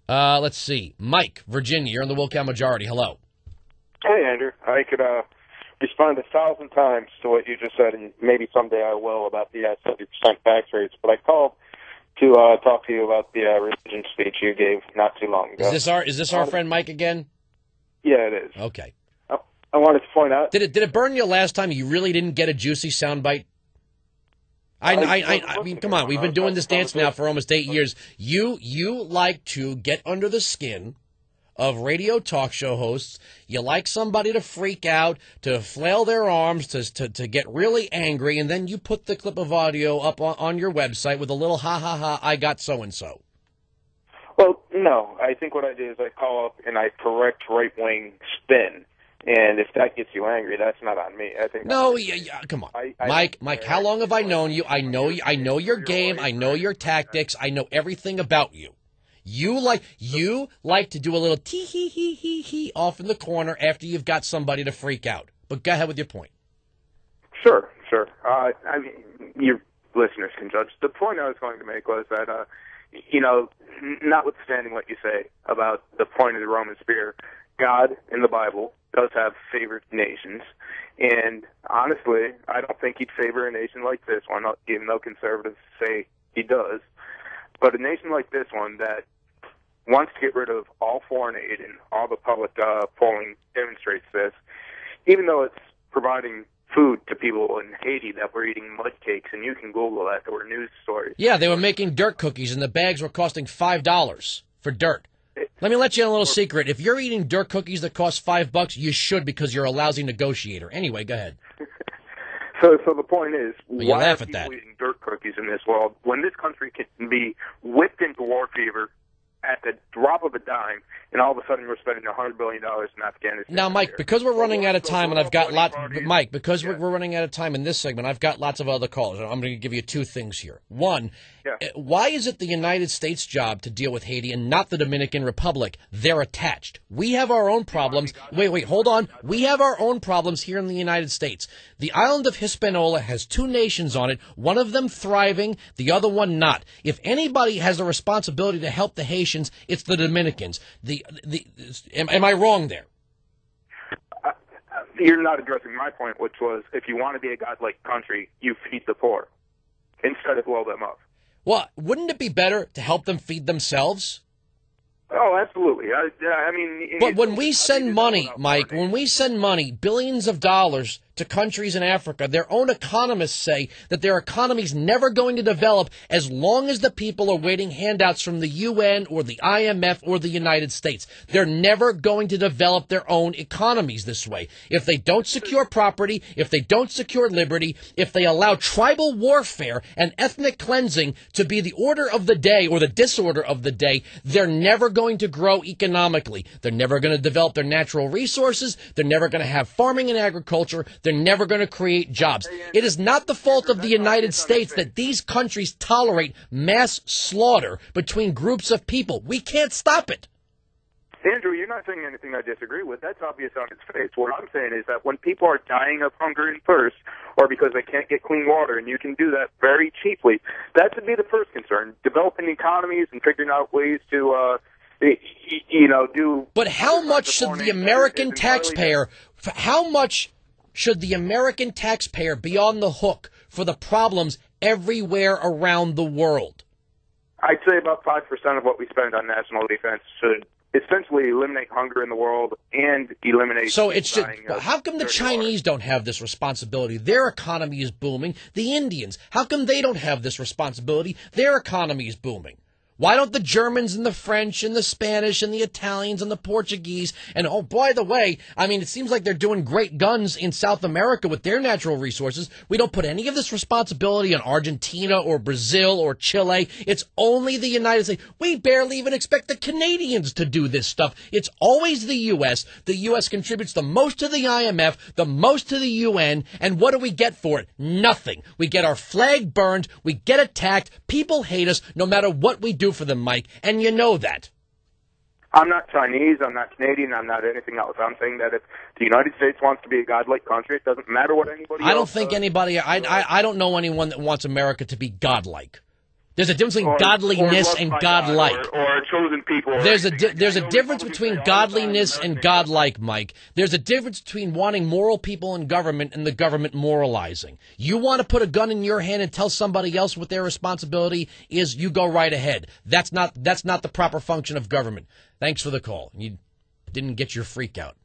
Let's see. Mike, Virginia, you're in the Wilkow majority. Hello. Hey, Andrew. I could respond 1,000 times to what you just said, and maybe someday I will about the 70% tax rates. But I called to talk to you about the religion speech you gave not too long ago. Is this our friend Mike again? Yeah, it is. Okay. I wanted to point out. Did it burn you last time? You really didn't get a juicy soundbite? I mean, come on. We've been doing this dance now for almost 8 years. You like to get under the skin of radio talk show hosts. You like somebody to freak out, to flail their arms, to get really angry, and then you put the clip of audio up on your website with a little ha ha ha, I got so-and-so. Well, no. I think what I do is I call up and I correct right-wing spin. And if that gets you angry, that's not on me. I think. No, yeah, come on, Mike. How long have I known you? I know your game. I know your tactics. I know everything about you. You like to do a little tee hee hee hee hee off in the corner after you've got somebody to freak out. But go ahead with your point. Sure. I mean, your listeners can judge. The point I was going to make was that, notwithstanding what you say about the point of the Roman spear, God in the Bible does have favored nations, and honestly, I don't think he'd favor a nation like this one, even though conservatives say he does. But a nation like this one that wants to get rid of all foreign aid, and all the public polling demonstrates this, even though it's providing food to people in Haiti that were eating mud cakes, and you can Google that. There were news stories. Yeah, they were making dirt cookies, and the bags were costing $5 for dirt. Let me let you in a little secret. If you're eating dirt cookies that cost $5, you should, because you're a lousy negotiator. Anyway, go ahead. So the point is, well, why are people eating dirt cookies in this world when this country can be whipped into war fever at the drop of a dime, and all of a sudden we're spending $100 billion in Afghanistan? Now, Mike, because we're running out of time, and I've got Mike, because we're running out of time in this segment, I've got lots of other callers. I'm going to give you two things here. One, why is it the United States' job to deal with Haiti and not the Dominican Republic? They're attached. We have our own problems. Wait, hold on. We have our own problems here in the United States. The island of Hispaniola has two nations on it, one of them thriving, the other one not. If anybody has a responsibility to help the Haitians, it's the Dominicans. Am I wrong there? You're not addressing my point, which was, if you want to be a godlike country, you feed the poor instead of blow them up. Well, wouldn't it be better to help them feed themselves? Oh, absolutely. I mean... But when we send money, Mike, when we send money, billions of dollars to countries in Africa, their own economists say that their economy's never going to develop as long as the people are waiting handouts from the UN or the IMF or the United States. They're never going to develop their own economies this way. If they don't secure property, if they don't secure liberty, if they allow tribal warfare and ethnic cleansing to be the order of the day or the disorder of the day, they're never going to grow economically. They're never going to develop their natural resources. They're never going to have farming and agriculture. They're never going to create jobs. It is not the fault of the United States that these countries tolerate mass slaughter between groups of people. We can't stop it. Andrew, you're not saying anything I disagree with. That's obvious on its face. What I'm saying is that when people are dying of hunger and thirst, or because they can't get clean water, and you can do that very cheaply, that should be the first concern. Developing economies and figuring out ways to do... But how much should the American taxpayer... How much should the American taxpayer be on the hook for the problems everywhere around the world? I'd say about 5% of what we spend on national defense should essentially eliminate hunger in the world and eliminate... So it's just, how come the Chinese don't have this responsibility? Their economy is booming. The Indians, how come they don't have this responsibility? Their economy is booming. Why don't the Germans and the French and the Spanish and the Italians and the Portuguese and, oh, by the way, I mean, it seems like they're doing great guns in South America with their natural resources. We don't put any of this responsibility on Argentina or Brazil or Chile. It's only the United States. We barely even expect the Canadians to do this stuff. It's always the U.S. The U.S. contributes the most to the IMF, the most to the UN, and what do we get for it? Nothing. We get our flag burned. We get attacked. People hate us no matter what we do for them, Mike, and you know that. I'm not Chinese, I'm not Canadian, I'm not anything else. I'm saying that if the United States wants to be a godlike country, it doesn't matter what anybody else I don't think anybody, I don't know anyone that wants America to be godlike. There's a difference between godliness loved and by godlike. God, or a chosen people. There's a difference between godliness and godlike, Mike. There's a difference between wanting moral people in government and the government moralizing. You want to put a gun in your hand and tell somebody else what their responsibility is, you go right ahead. That's not the proper function of government. Thanks for the call. You didn't get your freak out.